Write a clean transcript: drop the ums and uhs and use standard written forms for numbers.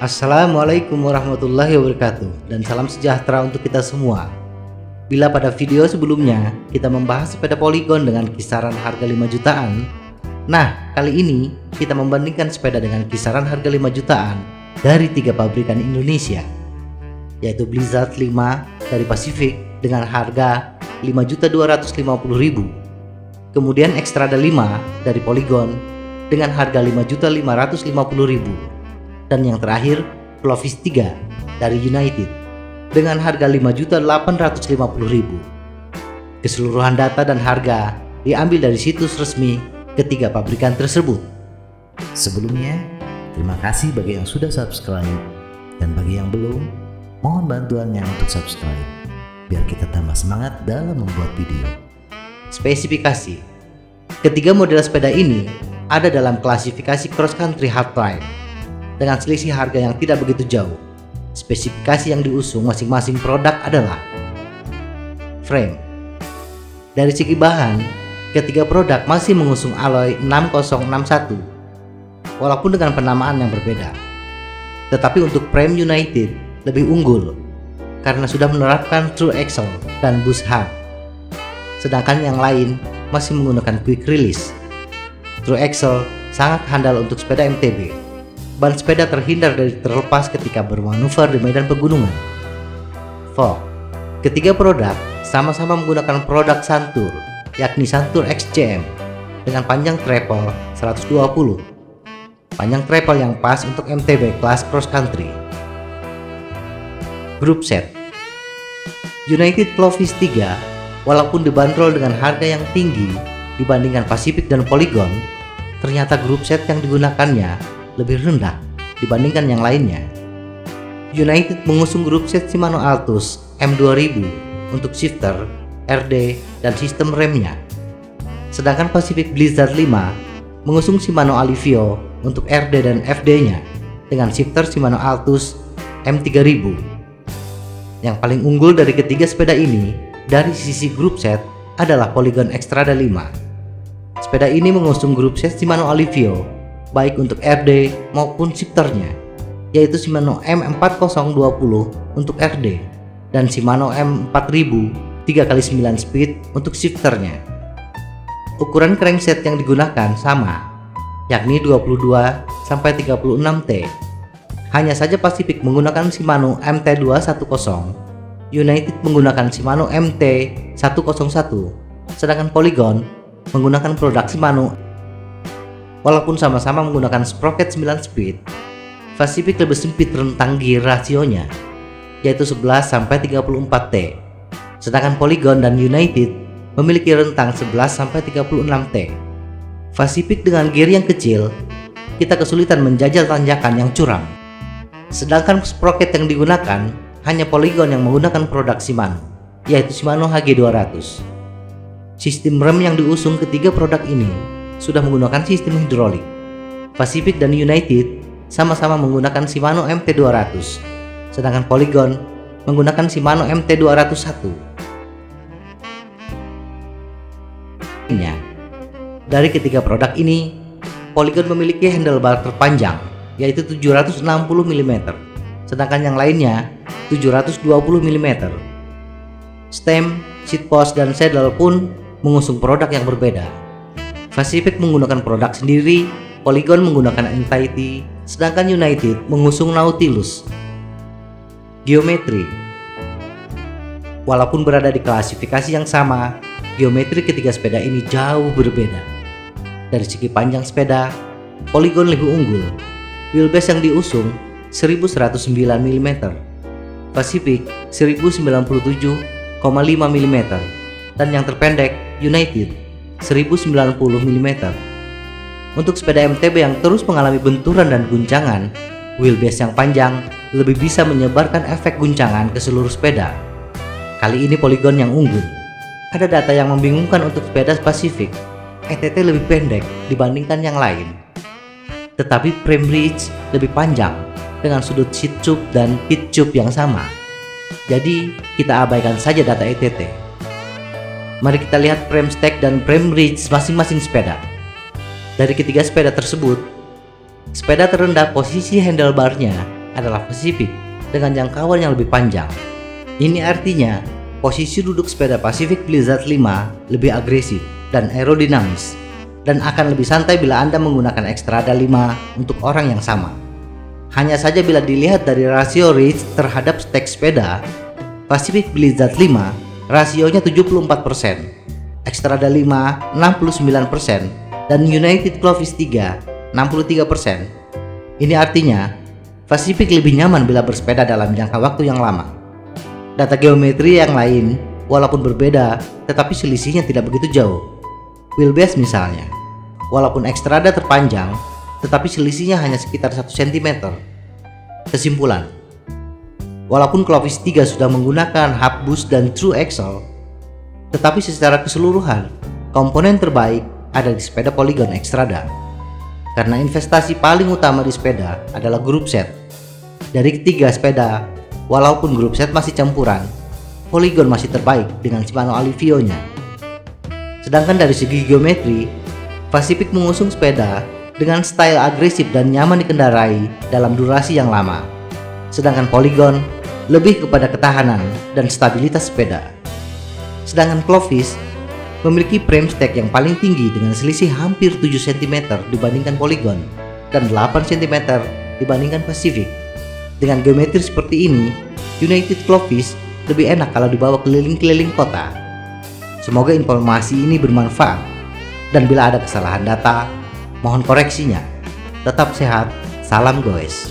Assalamualaikum warahmatullahi wabarakatuh, dan salam sejahtera untuk kita semua. Bila pada video sebelumnya kita membahas sepeda Polygon dengan kisaran harga 5 jutaan, nah kali ini kita membandingkan sepeda dengan kisaran harga 5 jutaan dari 3 pabrikan Indonesia, yaitu Blizzard 5 dari Pacific dengan harga 5.250.000, kemudian Xtrada 5 dari Polygon dengan harga 5.550.000, dan yang terakhir Clovis 3 dari United dengan harga 5.850.000. Keseluruhan data dan harga diambil dari situs resmi ketiga pabrikan tersebut. Sebelumnya, terima kasih bagi yang sudah subscribe, dan bagi yang belum, mohon bantuannya untuk subscribe biar kita tambah semangat dalam membuat video. Spesifikasi: ketiga model sepeda ini ada dalam klasifikasi cross country hard ride dengan selisih harga yang tidak begitu jauh. Spesifikasi yang diusung masing-masing produk adalah frame. Dari segi bahan, ketiga produk masih mengusung alloy 6061 walaupun dengan penamaan yang berbeda. Tetapi untuk frame United lebih unggul karena sudah menerapkan true axle dan boost hub, sedangkan yang lain masih menggunakan quick release. True axle sangat handal untuk sepeda MTB. Ban sepeda terhindar dari terlepas ketika bermanuver di medan pegunungan. Fork. Ketiga produk sama-sama menggunakan produk Santur, yakni Santur XCM dengan panjang travel 120. Panjang travel yang pas untuk MTB kelas cross country. Group set. United Clovis 3 walaupun dibanderol dengan harga yang tinggi dibandingkan Pacific dan Polygon, ternyata group set yang digunakannya lebih rendah dibandingkan yang lainnya. United mengusung grup set Shimano Altus M2000 untuk shifter, RD, dan sistem remnya. Sedangkan Pacific Blizzard 5 mengusung Shimano Alivio untuk RD dan FD-nya dengan shifter Shimano Altus M3000. Yang paling unggul dari ketiga sepeda ini dari sisi grup set adalah Polygon Xtrada 5. Sepeda ini mengusung grup set Shimano Alivio baik untuk RD maupun shifternya, yaitu Shimano M4020 untuk RD dan Shimano M4000 3x9 speed untuk shifternya. Ukuran crankset yang digunakan sama, yakni 22-36T. Hanya saja Pacific menggunakan Shimano MT210, United menggunakan Shimano MT101, sedangkan Polygon menggunakan produk Shimano. Walaupun sama-sama menggunakan sprocket 9 speed, Pacific lebih sempit rentang gear rasionya, yaitu 11-34T, sedangkan Polygon dan United memiliki rentang 11-36T. Pacific dengan gear yang kecil, kita kesulitan menjajal tanjakan yang curam. Sedangkan sprocket yang digunakan hanya Polygon yang menggunakan produk Shimano, yaitu Shimano HG200. Sistem rem yang diusung ketiga produk ini sudah menggunakan sistem hidrolik. Pacific dan United sama-sama menggunakan Shimano MT200, sedangkan Polygon menggunakan Shimano MT201. Dari ketiga produk ini, Polygon memiliki handlebar terpanjang, yaitu 760 mm, sedangkan yang lainnya 720 mm. Stem, seat post, dan saddle pun mengusung produk yang berbeda. Pacific menggunakan produk sendiri, Polygon menggunakan Entity, sedangkan United mengusung Nautilus. Geometri. Walaupun berada di klasifikasi yang sama, geometri ketiga sepeda ini jauh berbeda. Dari segi panjang sepeda, Polygon lebih unggul. Wheelbase yang diusung 1109 mm, Pacific 1097,5 mm, dan yang terpendek United 1090 mm. Untuk sepeda MTB yang terus mengalami benturan dan guncangan, wheelbase yang panjang lebih bisa menyebarkan efek guncangan ke seluruh sepeda. Kali ini Polygon yang unggul. Ada data yang membingungkan untuk sepeda Pacific, ETT lebih pendek dibandingkan yang lain. Tetapi frame reach lebih panjang dengan sudut seat tube dan pit tube yang sama. Jadi kita abaikan saja data ETT. Mari kita lihat frame stack dan frame reach masing-masing sepeda. Dari ketiga sepeda tersebut, sepeda terendah posisi handlebarnya adalah Pacific dengan jangkauan yang lebih panjang. Ini artinya posisi duduk sepeda Pacific Blizzard 5 lebih agresif dan aerodinamis, dan akan lebih santai bila Anda menggunakan Xtrada 5 untuk orang yang sama. Hanya saja bila dilihat dari rasio reach terhadap stek sepeda, Pacific Blizzard 5 rasionya 74%, Xtrada 5 69%, dan United Clovis 3 63%. Ini artinya Pacific lebih nyaman bila bersepeda dalam jangka waktu yang lama. Data geometri yang lain walaupun berbeda tetapi selisihnya tidak begitu jauh. Wheelbase misalnya, walaupun Xtrada terpanjang tetapi selisihnya hanya sekitar 1 cm. Kesimpulan, walaupun Clovis 3 sudah menggunakan hub boost dan true axle, tetapi secara keseluruhan komponen terbaik ada di sepeda Polygon Xtrada. Karena investasi paling utama di sepeda adalah group set. Dari ketiga sepeda, walaupun group set masih campuran, Polygon masih terbaik dengan Shimano Alivio-nya. Sedangkan dari segi geometri, Pacific mengusung sepeda dengan style agresif dan nyaman dikendarai dalam durasi yang lama. Sedangkan Polygon lebih kepada ketahanan dan stabilitas sepeda. Sedangkan Clovis memiliki frame stack yang paling tinggi dengan selisih hampir 7 cm dibandingkan Polygon dan 8 cm dibandingkan Pacific. Dengan geometri seperti ini, United Clovis lebih enak kalau dibawa keliling-keliling kota. Semoga informasi ini bermanfaat, dan bila ada kesalahan data, mohon koreksinya. Tetap sehat, salam goes.